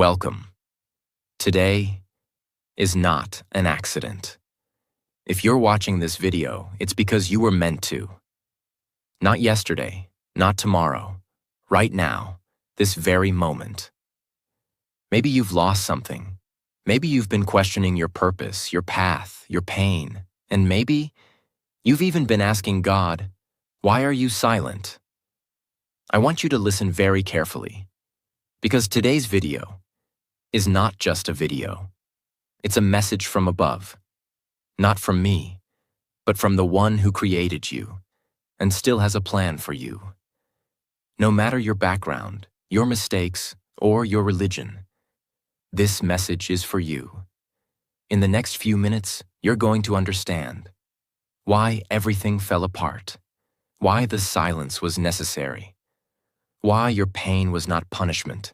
Welcome. Today is not an accident. If you're watching this video, it's because you were meant to. Not yesterday, not tomorrow, right now, this very moment. Maybe you've lost something. Maybe you've been questioning your purpose, your path, your pain, and maybe you've even been asking God, why are you silent? I want you to listen very carefully, because today's video is not just a video. It's a message from above, not from me, but from the one who created you and still has a plan for you. No matter your background, your mistakes, or your religion, this message is for you. In the next few minutes, you're going to understand why everything fell apart, why the silence was necessary, why your pain was not punishment,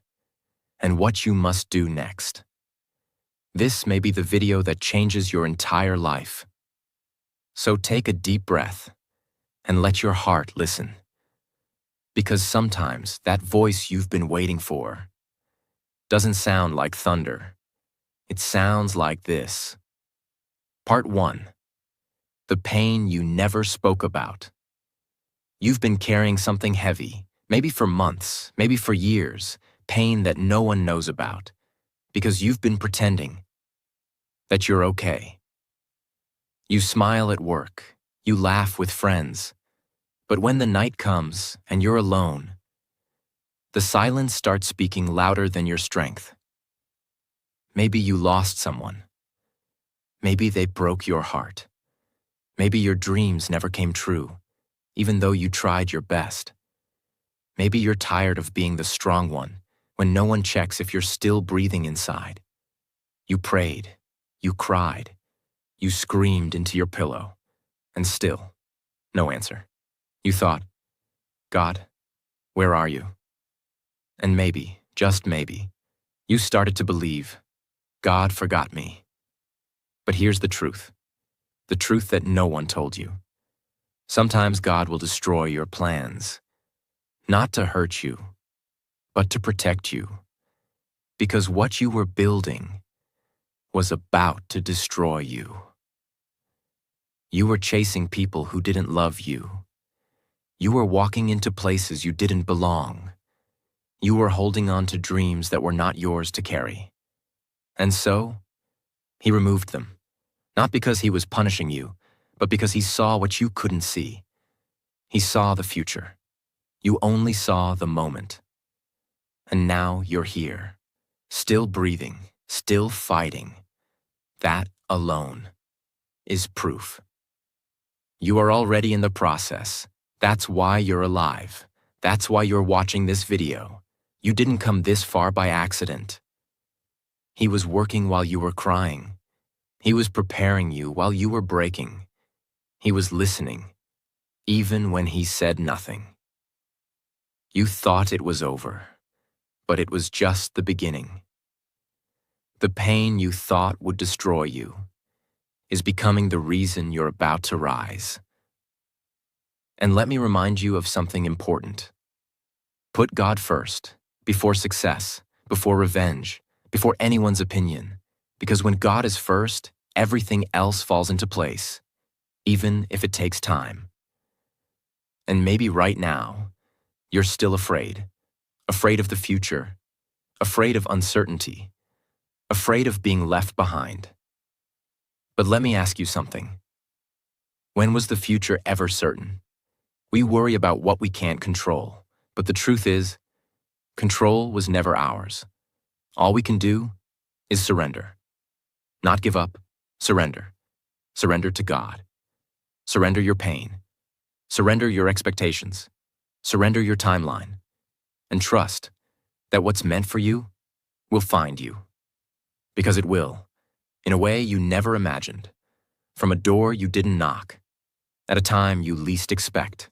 and what you must do next. This may be the video that changes your entire life. So take a deep breath and let your heart listen. Because sometimes that voice you've been waiting for doesn't sound like thunder. It sounds like this. Part 1. The pain you never spoke about. You've been carrying something heavy, maybe for months, maybe for years, pain that no one knows about, because you've been pretending that you're okay. You smile at work, you laugh with friends, but when the night comes and you're alone, the silence starts speaking louder than your strength. Maybe you lost someone. Maybe they broke your heart. Maybe your dreams never came true, even though you tried your best. Maybe you're tired of being the strong one when no one checks if you're still breathing inside. You prayed, you cried, you screamed into your pillow, and still, no answer. You thought, God, where are you? And maybe, just maybe, you started to believe, God forgot me. But here's the truth that no one told you. Sometimes God will destroy your plans, not to hurt you, but to protect you. Because what you were building was about to destroy you. You were chasing people who didn't love you. You were walking into places you didn't belong. You were holding on to dreams that were not yours to carry. And so, he removed them, not because he was punishing you, but because he saw what you couldn't see. He saw the future. You only saw the moment. And now you're here, still breathing, still fighting. That alone is proof. You are already in the process. That's why you're alive. That's why you're watching this video. You didn't come this far by accident. He was working while you were crying. He was preparing you while you were breaking. He was listening, even when he said nothing. You thought it was over, but it was just the beginning. The pain you thought would destroy you is becoming the reason you're about to rise. And let me remind you of something important. Put God first, before success, before revenge, before anyone's opinion. Because when God is first, everything else falls into place, even if it takes time. And maybe right now, you're still afraid of the future, afraid of uncertainty, afraid of being left behind. But let me ask you something. When was the future ever certain? We worry about what we can't control, but the truth is, control was never ours. All we can do is surrender. Not give up, surrender. Surrender to God. Surrender your pain. Surrender your expectations. Surrender your timeline. And trust that what's meant for you will find you. Because it will, in a way you never imagined, from a door you didn't knock, at a time you least expect.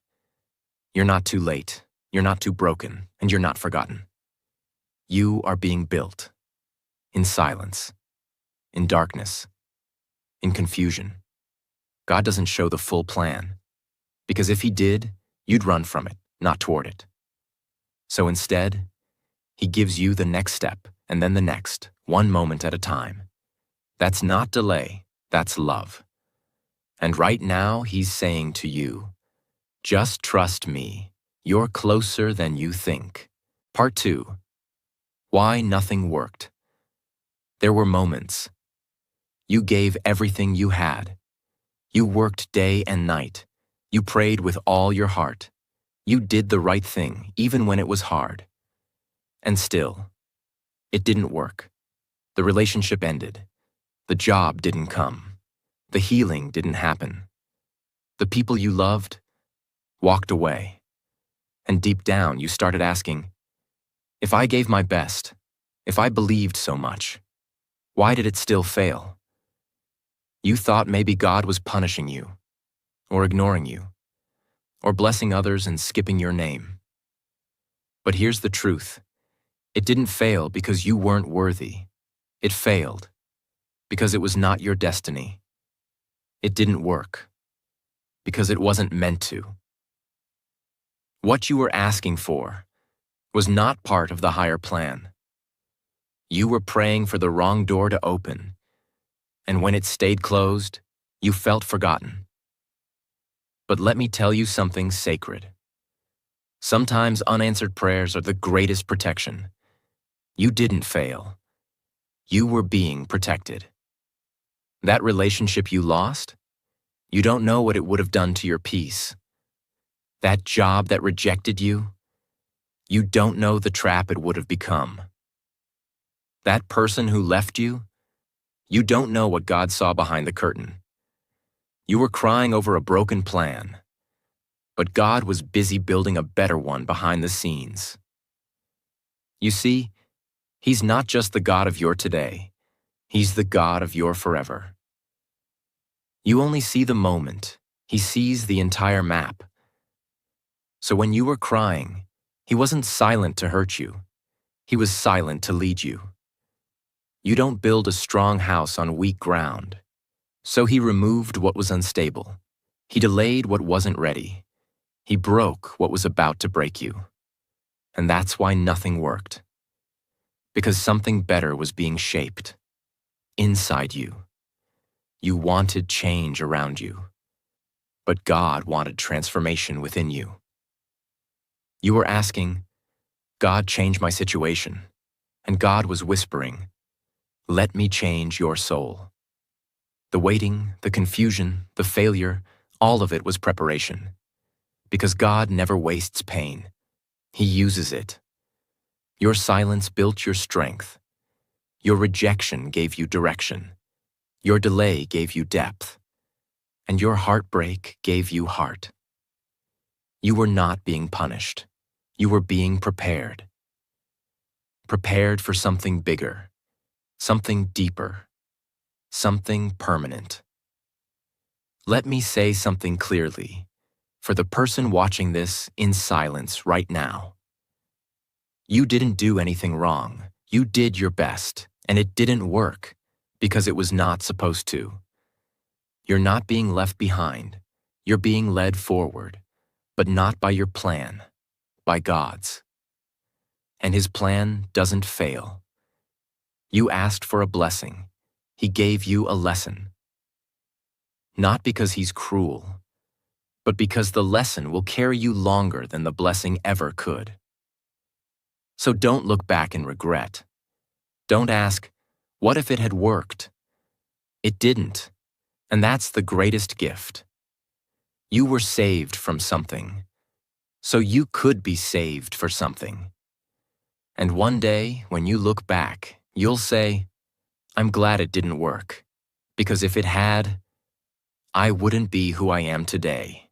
You're not too late, you're not too broken, and you're not forgotten. You are being built, in silence, in darkness, in confusion. God doesn't show the full plan, because if he did, you'd run from it, not toward it. So instead, he gives you the next step, and then the next, one moment at a time. That's not delay, that's love. And right now, he's saying to you, just trust me. You're closer than you think. Part 2. Why nothing worked. There were moments. You gave everything you had. You worked day and night. You prayed with all your heart. You did the right thing, even when it was hard. And still, it didn't work. The relationship ended. The job didn't come. The healing didn't happen. The people you loved walked away. And deep down, you started asking, if I gave my best, if I believed so much, why did it still fail? You thought maybe God was punishing you, or ignoring you, or blessing others and skipping your name. But here's the truth. It didn't fail because you weren't worthy. It failed because it was not your destiny. It didn't work because it wasn't meant to. What you were asking for was not part of the higher plan. You were praying for the wrong door to open, and when it stayed closed, you felt forgotten. But let me tell you something sacred. Sometimes unanswered prayers are the greatest protection. You didn't fail. You were being protected. That relationship you lost, you don't know what it would have done to your peace. That job that rejected you, you don't know the trap it would have become. That person who left you, you don't know what God saw behind the curtain. You were crying over a broken plan, but God was busy building a better one behind the scenes. You see, He's not just the God of your today, He's the God of your forever. You only see the moment, He sees the entire map. So when you were crying, He wasn't silent to hurt you, He was silent to lead you. You don't build a strong house on weak ground. So He removed what was unstable. He delayed what wasn't ready. He broke what was about to break you. And that's why nothing worked. Because something better was being shaped. Inside you. You wanted change around you. But God wanted transformation within you. You were asking, God, change my situation. And God was whispering, let me change your soul. The waiting, the confusion, the failure, all of it was preparation. Because God never wastes pain. He uses it. Your silence built your strength. Your rejection gave you direction. Your delay gave you depth. And your heartbreak gave you heart. You were not being punished. You were being prepared. Prepared for something bigger, something deeper, something permanent. Let me say something clearly, for the person watching this in silence right now. You didn't do anything wrong. You did your best, and it didn't work because it was not supposed to. You're not being left behind. You're being led forward, but not by your plan, by God's. And His plan doesn't fail. You asked for a blessing. He gave you a lesson. Not because He's cruel, but because the lesson will carry you longer than the blessing ever could. So don't look back in regret. Don't ask, what if it had worked? It didn't, and that's the greatest gift. You were saved from something, so you could be saved for something. And one day, when you look back, you'll say, I'm glad it didn't work, because if it had, I wouldn't be who I am today.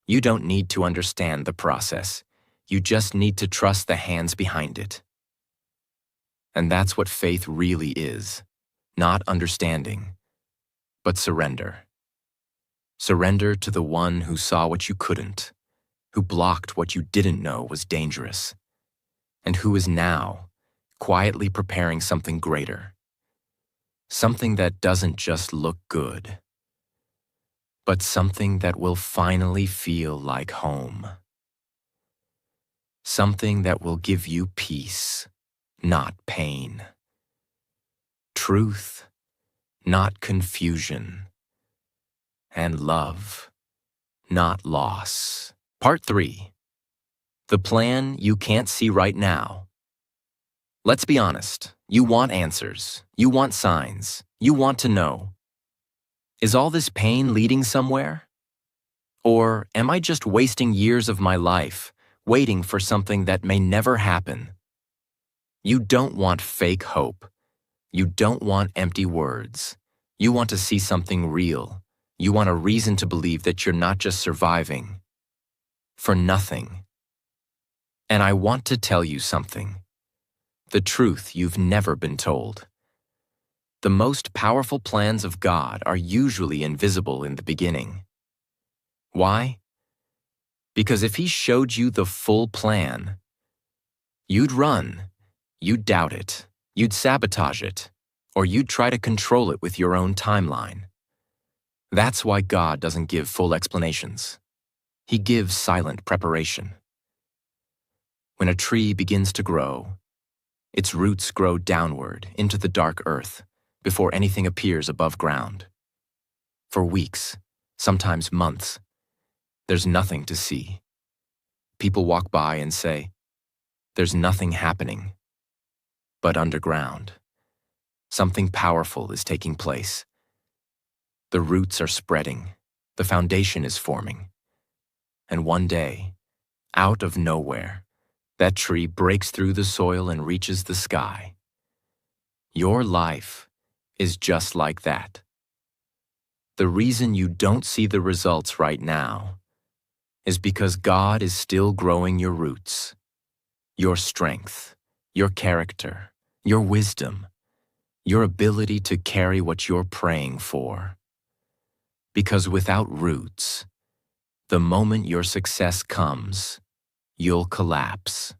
You don't need to understand the process. You just need to trust the hands behind it. And that's what faith really is. Not understanding, but surrender. Surrender to the one who saw what you couldn't, who blocked what you didn't know was dangerous, and who is now quietly preparing something greater. Something that doesn't just look good, but something that will finally feel like home. Something that will give you peace, not pain. Truth, not confusion. And love, not loss. Part 3. The plan you can't see right now. Let's be honest. You want answers. You want signs. You want to know. Is all this pain leading somewhere? Or am I just wasting years of my life waiting for something that may never happen? You don't want fake hope. You don't want empty words. You want to see something real. You want a reason to believe that you're not just surviving for nothing. And I want to tell you something. The truth you've never been told. The most powerful plans of God are usually invisible in the beginning. Why? Because if He showed you the full plan, you'd run, you'd doubt it, you'd sabotage it, or you'd try to control it with your own timeline. That's why God doesn't give full explanations. He gives silent preparation. When a tree begins to grow, its roots grow downward into the dark earth before anything appears above ground. For weeks, sometimes months, there's nothing to see. People walk by and say, "There's nothing happening." But underground, something powerful is taking place. The roots are spreading, the foundation is forming. And one day, out of nowhere, that tree breaks through the soil and reaches the sky. Your life is just like that. The reason you don't see the results right now is because God is still growing your roots, your strength, your character, your wisdom, your ability to carry what you're praying for. Because without roots, the moment your success comes, you'll collapse.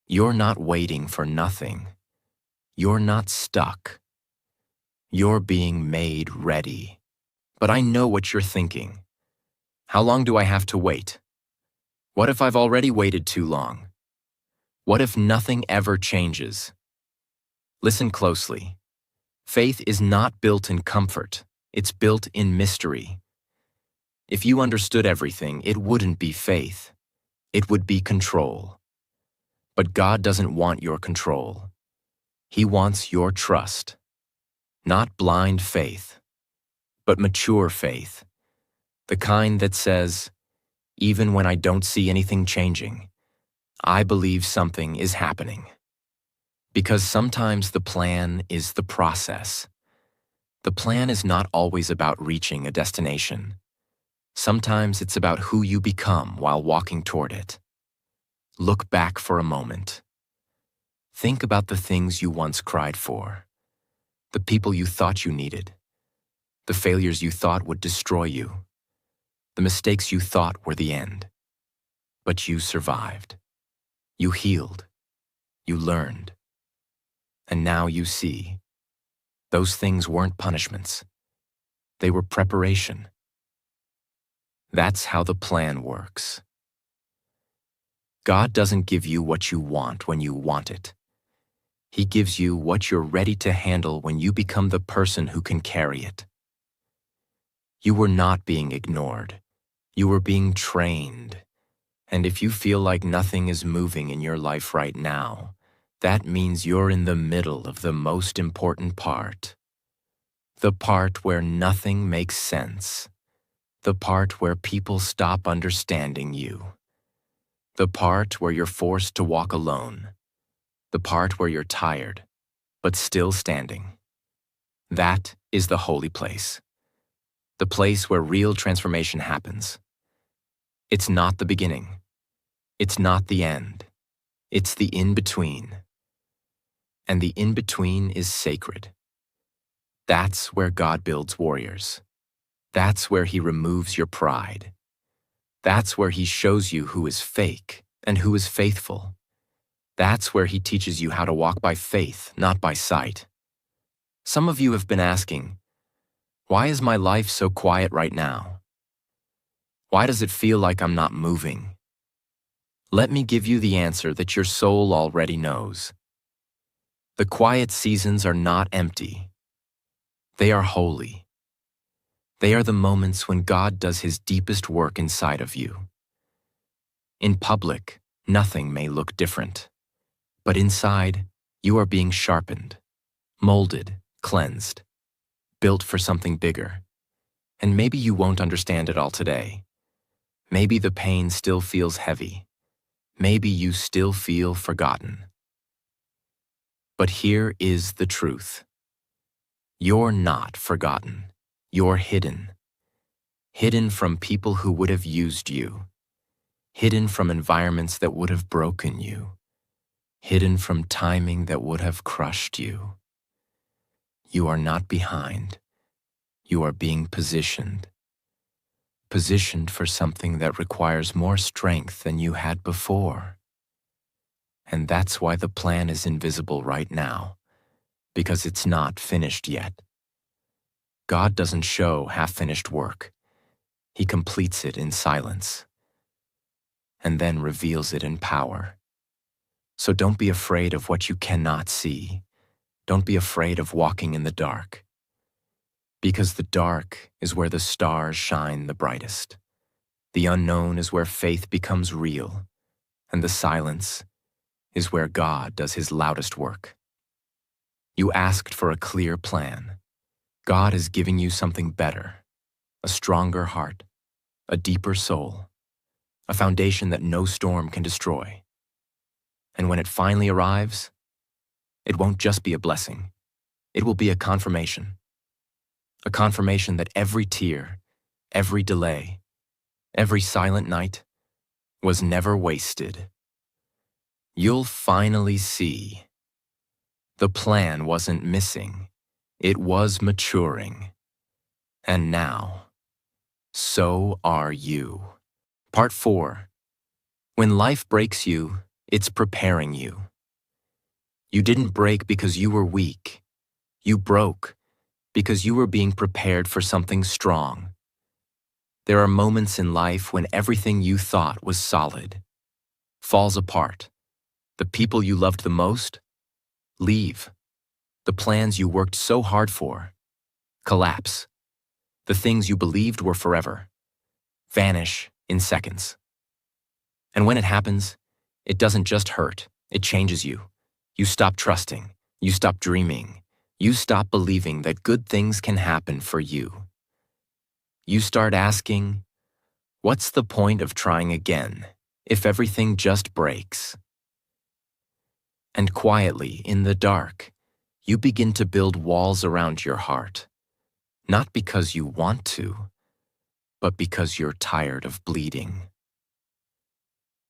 You're not waiting for nothing. You're not stuck. You're being made ready. But I know what you're thinking. How long do I have to wait? What if I've already waited too long? What if nothing ever changes? Listen closely. Faith is not built in comfort. It's built in mystery. If you understood everything, it wouldn't be faith. It would be control. But God doesn't want your control. He wants your trust. Not blind faith, but mature faith. The kind that says, even when I don't see anything changing, I believe something is happening. Because sometimes the plan is the process. The plan is not always about reaching a destination. Sometimes it's about who you become while walking toward it. Look back for a moment. Think about the things you once cried for, the people you thought you needed, the failures you thought would destroy you, the mistakes you thought were the end. But you survived. You healed. You learned. And now you see, those things weren't punishments. They were preparation. That's how the plan works. God doesn't give you what you want when you want it. He gives you what you're ready to handle when you become the person who can carry it. You were not being ignored. You were being trained. And if you feel like nothing is moving in your life right now, that means you're in the middle of the most important part. The part where nothing makes sense. The part where people stop understanding you. The part where you're forced to walk alone. The part where you're tired, but still standing. That is the holy place. The place where real transformation happens. It's not the beginning. It's not the end. It's the in-between. And the in-between is sacred. That's where God builds warriors. That's where He removes your pride. That's where He shows you who is fake and who is faithful. That's where He teaches you how to walk by faith, not by sight. Some of you have been asking, why is my life so quiet right now? Why does it feel like I'm not moving? Let me give you the answer that your soul already knows. The quiet seasons are not empty. They are holy. They are the moments when God does His deepest work inside of you. In public, nothing may look different, but inside, you are being sharpened, molded, cleansed, built for something bigger. And maybe you won't understand it all today. Maybe the pain still feels heavy. Maybe you still feel forgotten. But here is the truth. You're not forgotten. You're hidden. Hidden from people who would have used you. Hidden from environments that would have broken you. Hidden from timing that would have crushed you. You are not behind. You are being positioned. Positioned for something that requires more strength than you had before. And that's why the plan is invisible right now, because it's not finished yet. God doesn't show half-finished work. He completes it in silence, and then reveals it in power. So don't be afraid of what you cannot see. Don't be afraid of walking in the dark. Because the dark is where the stars shine the brightest. The unknown is where faith becomes real, and the silence is where God does His loudest work. You asked for a clear plan. God is giving you something better, a stronger heart, a deeper soul, a foundation that no storm can destroy. And when it finally arrives, it won't just be a blessing. It will be a confirmation. A confirmation that every tear, every delay, every silent night was never wasted. You'll finally see. The plan wasn't missing. It was maturing. And now, so are you. Part 4. When life breaks you, it's preparing you. You didn't break because you were weak. You broke because you were being prepared for something strong. There are moments in life when everything you thought was solid falls apart. The people you loved the most leave. The plans you worked so hard for collapse. The things you believed were forever vanish in seconds. And when it happens, it doesn't just hurt, it changes you. You stop trusting. You stop dreaming. You stop believing that good things can happen for you. You start asking, what's the point of trying again if everything just breaks? And quietly, in the dark, you begin to build walls around your heart, not because you want to, but because you're tired of bleeding.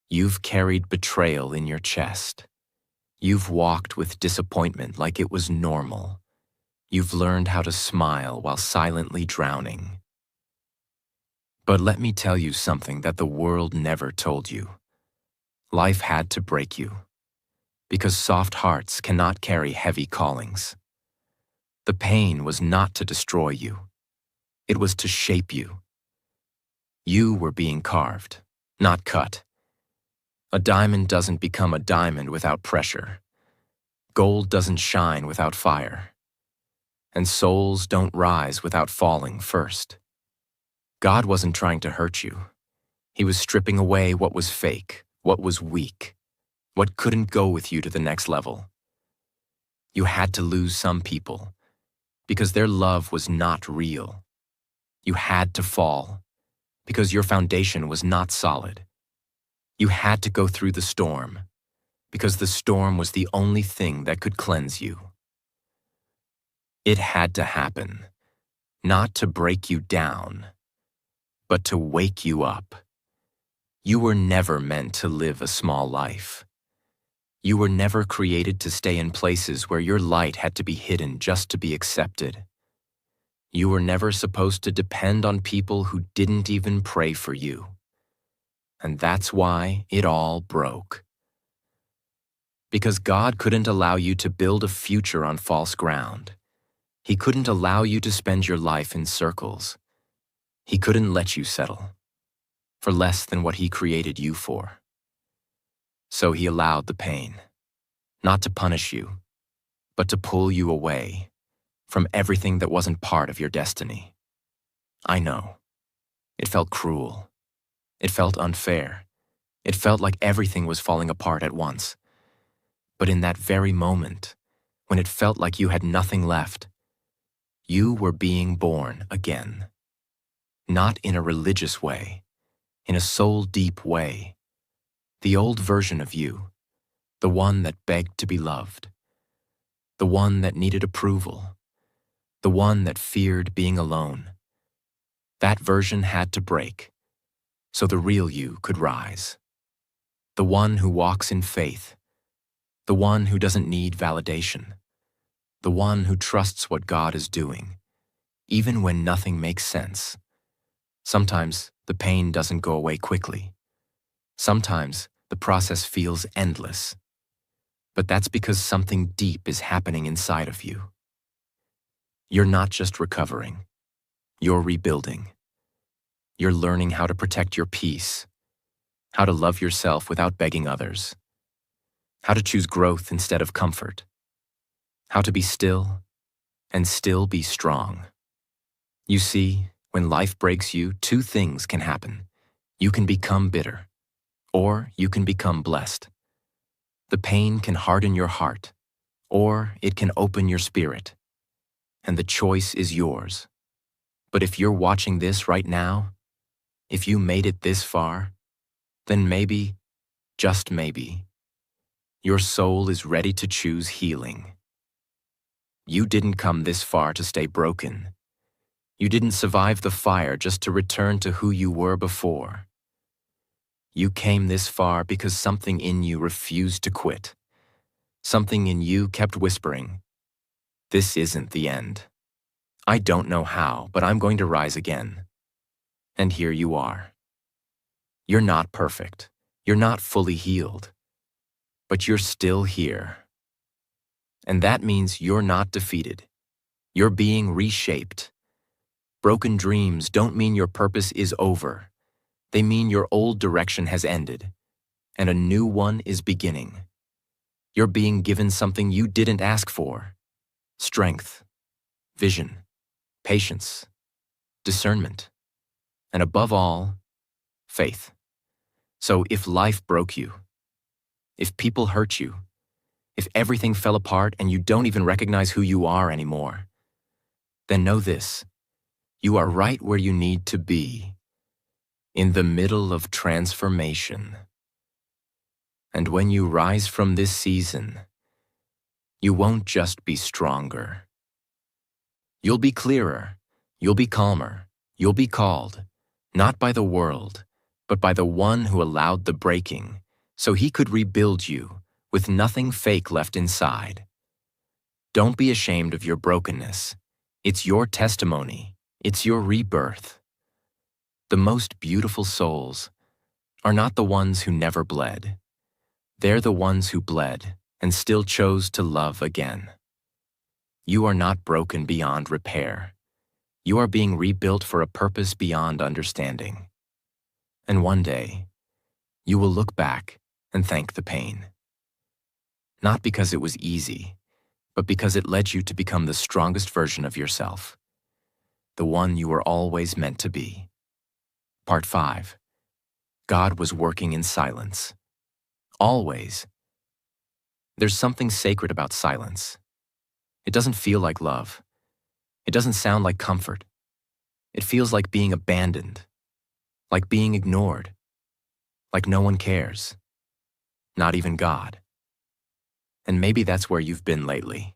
You've carried betrayal in your chest. You've walked with disappointment like it was normal. You've learned how to smile while silently drowning. But let me tell you something that the world never told you. Life had to break you, because soft hearts cannot carry heavy callings. The pain was not to destroy you. It was to shape you. You were being carved, not cut. A diamond doesn't become a diamond without pressure. Gold doesn't shine without fire. And souls don't rise without falling first. God wasn't trying to hurt you. He was stripping away what was fake, what was weak, what couldn't go with you to the next level. You had to lose some people because their love was not real. You had to fall because your foundation was not solid. You had to go through the storm because the storm was the only thing that could cleanse you. It had to happen, not to break you down, but to wake you up. You were never meant to live a small life. You were never created to stay in places where your light had to be hidden just to be accepted. You were never supposed to depend on people who didn't even pray for you. And that's why it all broke. Because God couldn't allow you to build a future on false ground. He couldn't allow you to spend your life in circles. He couldn't let you settle for less than what He created you for. So He allowed the pain, not to punish you, but to pull you away from everything that wasn't part of your destiny. I know. It felt cruel. It felt unfair. It felt like everything was falling apart at once. But in that very moment, when it felt like you had nothing left, you were being born again. Not in a religious way, in a soul-deep way. The old version of you, the one that begged to be loved, the one that needed approval, the one that feared being alone. That version had to break, so the real you could rise. The one who walks in faith, the one who doesn't need validation, the one who trusts what God is doing, even when nothing makes sense. Sometimes the pain doesn't go away quickly. Sometimes the process feels endless. But that's because something deep is happening inside of you. You're not just recovering. You're rebuilding. You're learning how to protect your peace, how to love yourself without begging others, how to choose growth instead of comfort, how to be still and still be strong. You see, when life breaks you, two things can happen. You can become bitter, or you can become blessed. The pain can harden your heart, or it can open your spirit, and the choice is yours. But if you're watching this right now, if you made it this far, then maybe, just maybe, your soul is ready to choose healing. You didn't come this far to stay broken. You didn't survive the fire just to return to who you were before. You came this far because something in you refused to quit. Something in you kept whispering, "This isn't the end. I don't know how, but I'm going to rise again." And here you are. You're not perfect. You're not fully healed. But you're still here. And that means you're not defeated. You're being reshaped. Broken dreams don't mean your purpose is over. They mean your old direction has ended, and a new one is beginning. You're being given something you didn't ask for: strength, vision, patience, discernment, and above all, faith. So if life broke you, if people hurt you, if everything fell apart and you don't even recognize who you are anymore, then know this: you are right where you need to be, in the middle of transformation. And when you rise from this season, you won't just be stronger. You'll be clearer, you'll be calmer, you'll be called, not by the world, but by the one who allowed the breaking, so he could rebuild you with nothing fake left inside. Don't be ashamed of your brokenness. It's your testimony. It's your rebirth. The most beautiful souls are not the ones who never bled. They're the ones who bled and still chose to love again. You are not broken beyond repair. You are being rebuilt for a purpose beyond understanding. And one day, you will look back and thank the pain. Not because it was easy, but because it led you to become the strongest version of yourself, the one you were always meant to be. Part 5. God was working in silence. Always. There's something sacred about silence. It doesn't feel like love. It doesn't sound like comfort. It feels like being abandoned, like being ignored, like no one cares, not even God. And maybe that's where you've been lately.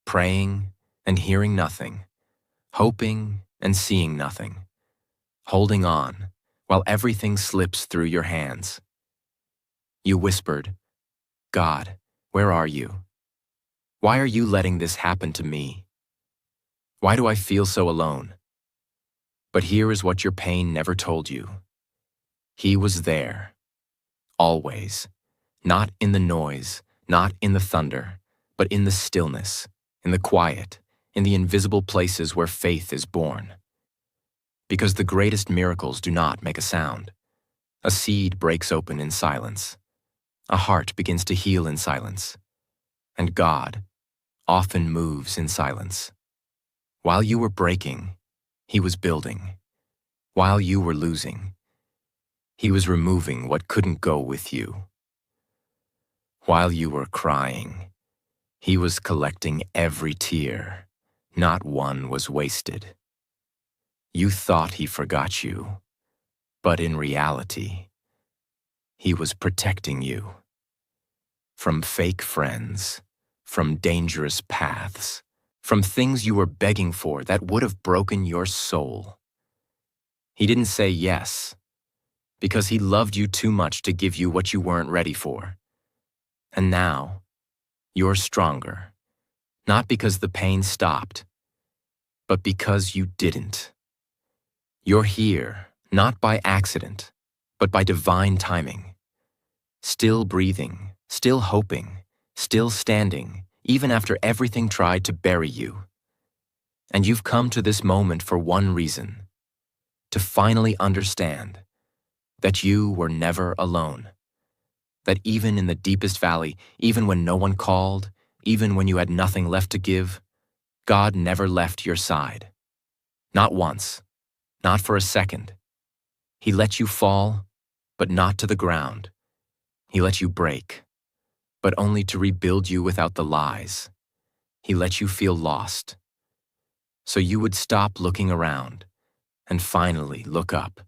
Praying and hearing nothing, hoping and seeing nothing, holding on while everything slips through your hands. You whispered, "God, where are you? Why are you letting this happen to me? Why do I feel so alone?" But here is what your pain never told you. He was there, always, not in the noise, not in the thunder, but in the stillness, in the quiet, in the invisible places where faith is born. Because the greatest miracles do not make a sound. A seed breaks open in silence. A heart begins to heal in silence. And God often moves in silence. While you were breaking, he was building. While you were losing, he was removing what couldn't go with you. While you were crying, he was collecting every tear. Not one was wasted. You thought he forgot you, but in reality, he was protecting you. From fake friends, from dangerous paths, from things you were begging for that would have broken your soul. He didn't say yes, because he loved you too much to give you what you weren't ready for. And now, you're stronger, not because the pain stopped, but because you didn't. You're here, not by accident, but by divine timing. Still breathing, still hoping, still standing, even after everything tried to bury you. And you've come to this moment for one reason: to finally understand that you were never alone. That even in the deepest valley, even when no one called, even when you had nothing left to give, God never left your side. Not once, not for a second. He let you fall, but not to the ground. He let you break, but only to rebuild you without the lies. He let you feel lost, so you would stop looking around and finally look up.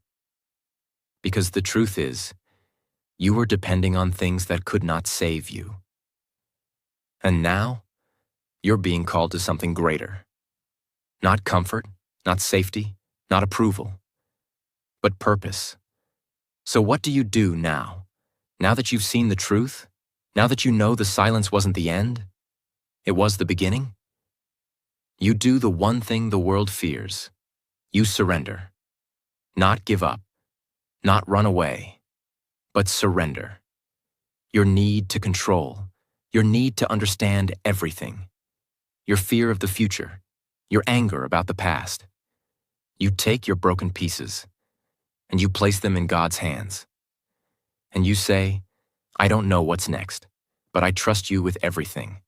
Because the truth is, you were depending on things that could not save you. And now, you're being called to something greater. Not comfort, not safety, not approval, but purpose. So what do you do now? Now that you've seen the truth? Now that you know the silence wasn't the end? It was the beginning? You do the one thing the world fears. You surrender. Not give up. Not run away. But surrender. Your need to control. Your need to understand everything. Your fear of the future. Your anger about the past. You take your broken pieces and you place them in God's hands. And you say, I don't know what's next, but I trust you with everything.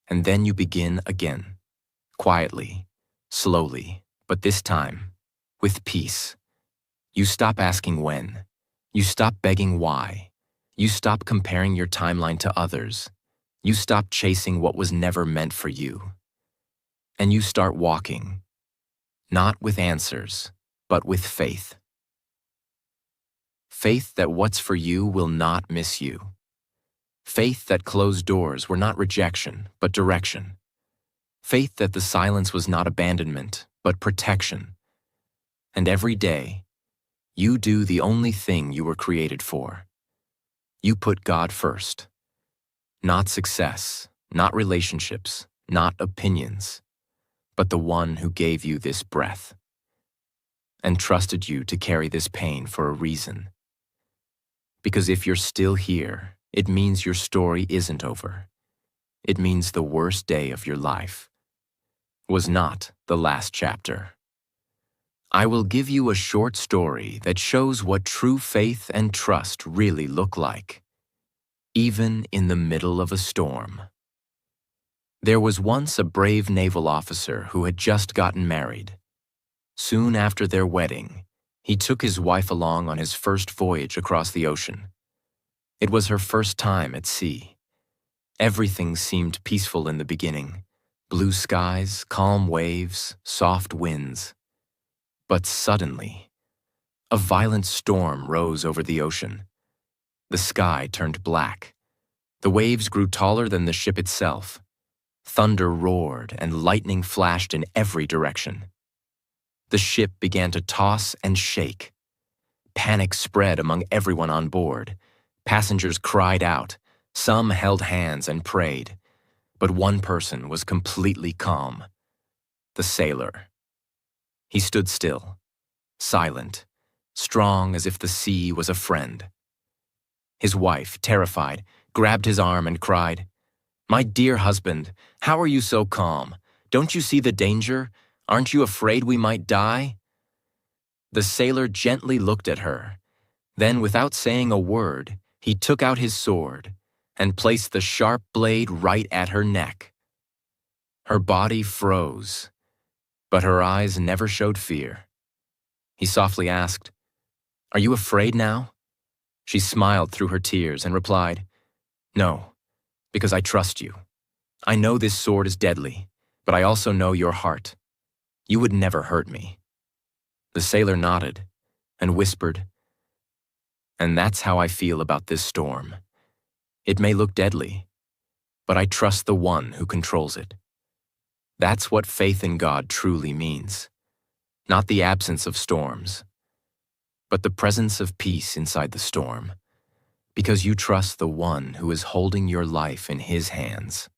And then you begin again, quietly, slowly, but this time, with peace. You stop asking when. You stop begging why. You stop comparing your timeline to others. You stop chasing what was never meant for you. And you start walking, not with answers, but with faith. Faith that what's for you will not miss you. Faith that closed doors were not rejection, but direction. Faith that the silence was not abandonment, but protection. And every day, you do the only thing you were created for. You put God first. Not success, not relationships, not opinions, but the one who gave you this breath and trusted you to carry this pain for a reason. Because if you're still here, it means your story isn't over. It means the worst day of your life was not the last chapter. I will give you a short story that shows what true faith and trust really look like, even in the middle of a storm. There was once a brave naval officer who had just gotten married. Soon after their wedding, he took his wife along on his first voyage across the ocean. It was her first time at sea. Everything seemed peaceful in the beginning. Blue skies, calm waves, soft winds. But suddenly, a violent storm rose over the ocean. The sky turned black. The waves grew taller than the ship itself. Thunder roared and lightning flashed in every direction. The ship began to toss and shake. Panic spread among everyone on board. Passengers cried out. Some held hands and prayed. But one person was completely calm. The sailor. He stood still, silent, strong as if the sea was a friend. His wife, terrified, grabbed his arm and cried, "My dear husband, how are you so calm? Don't you see the danger? Aren't you afraid we might die?" The sailor gently looked at her. Then, without saying a word, he took out his sword and placed the sharp blade right at her neck. Her body froze, but her eyes never showed fear. He softly asked, "Are you afraid now?" She smiled through her tears and replied, "No, because I trust you. I know this sword is deadly, but I also know your heart. You would never hurt me." The sailor nodded and whispered, "And that's how I feel about this storm. It may look deadly, but I trust the one who controls it." That's what faith in God truly means. Not the absence of storms, but the presence of peace inside the storm, because you trust the one who is holding your life in his hands.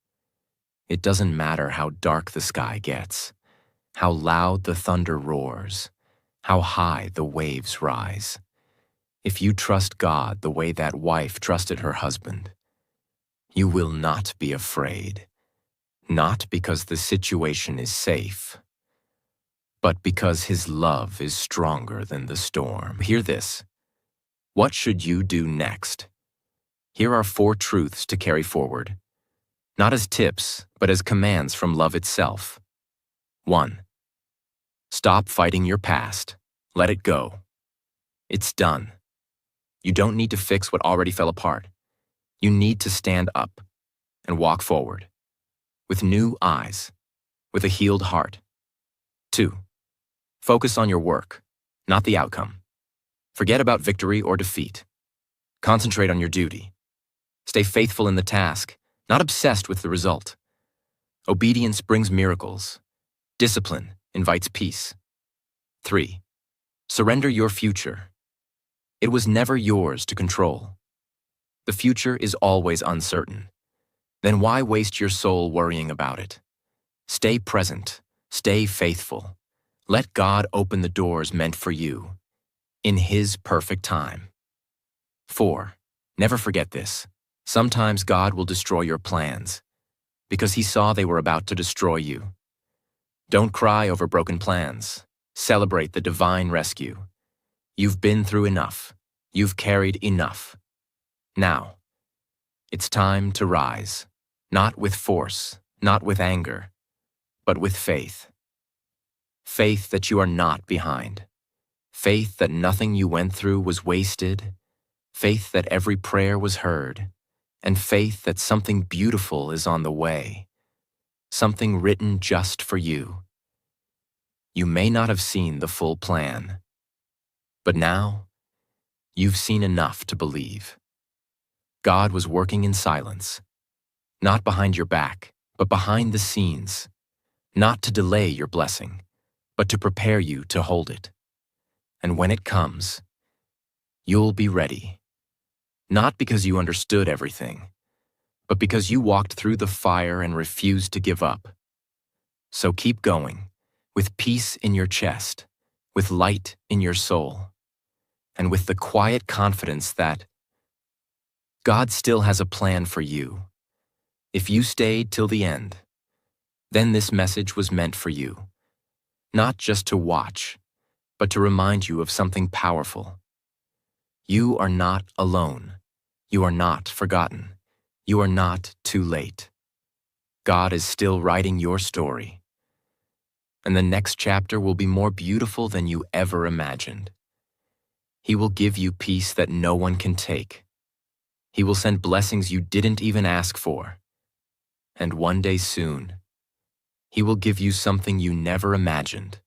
It doesn't matter how dark the sky gets, how loud the thunder roars, how high the waves rise. If you trust God the way that wife trusted her husband, you will not be afraid, not because the situation is safe, but because his love is stronger than the storm. Hear this. What should you do next? Here are 4 truths to carry forward, not as tips, but as commands from love itself. 1. Stop fighting your past. Let it go. It's done. You don't need to fix what already fell apart. You need to stand up and walk forward with new eyes, with a healed heart. 2. Focus on your work, not the outcome. Forget about victory or defeat. Concentrate on your duty. Stay faithful in the task, not obsessed with the result. Obedience brings miracles. Discipline invites peace. 3. Surrender your future. It was never yours to control. The future is always uncertain. Then why waste your soul worrying about it? Stay present. Stay faithful. Let God open the doors meant for you, in His perfect time. 4. Never forget this. Sometimes God will destroy your plans, because He saw they were about to destroy you. Don't cry over broken plans. Celebrate the divine rescue. You've been through enough. You've carried enough. Now, it's time to rise, not with force, not with anger, but with faith. Faith that you are not behind. Faith that nothing you went through was wasted. Faith that every prayer was heard. And faith that something beautiful is on the way. Something written just for you. You may not have seen the full plan, but now you've seen enough to believe. God was working in silence, not behind your back, but behind the scenes, not to delay your blessing, but to prepare you to hold it. And when it comes, you'll be ready, not because you understood everything, but because you walked through the fire and refused to give up. So keep going, with peace in your chest, with light in your soul, and with the quiet confidence that God still has a plan for you. If you stayed till the end, then this message was meant for you, not just to watch, but to remind you of something powerful. You are not alone. You are not forgotten. You are not too late. God is still writing your story, and the next chapter will be more beautiful than you ever imagined. He will give you peace that no one can take. He will send blessings you didn't even ask for. And one day soon, He will give you something you never imagined,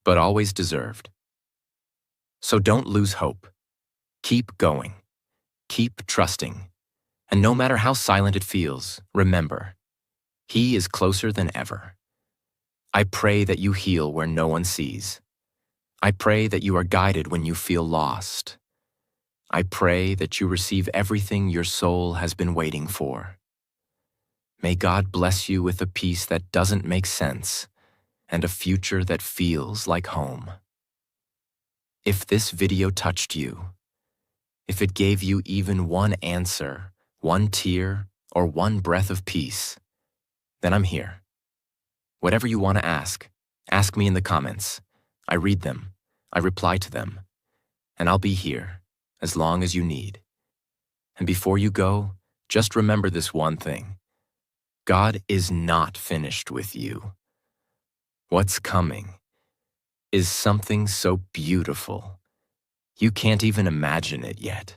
but always deserved. So don't lose hope. Keep going. Keep trusting. And no matter how silent it feels, remember, He is closer than ever. I pray that you heal where no one sees. I pray that you are guided when you feel lost. I pray that you receive everything your soul has been waiting for. May God bless you with a peace that doesn't make sense and a future that feels like home. If this video touched you, if it gave you even one answer, one tear, or one breath of peace, then I'm here. Whatever you want to ask me in the comments. I read them, I reply to them, and I'll be here as long as you need. And before you go, just remember this one thing. God is not finished with you. What's coming is something so beautiful, you can't even imagine it yet.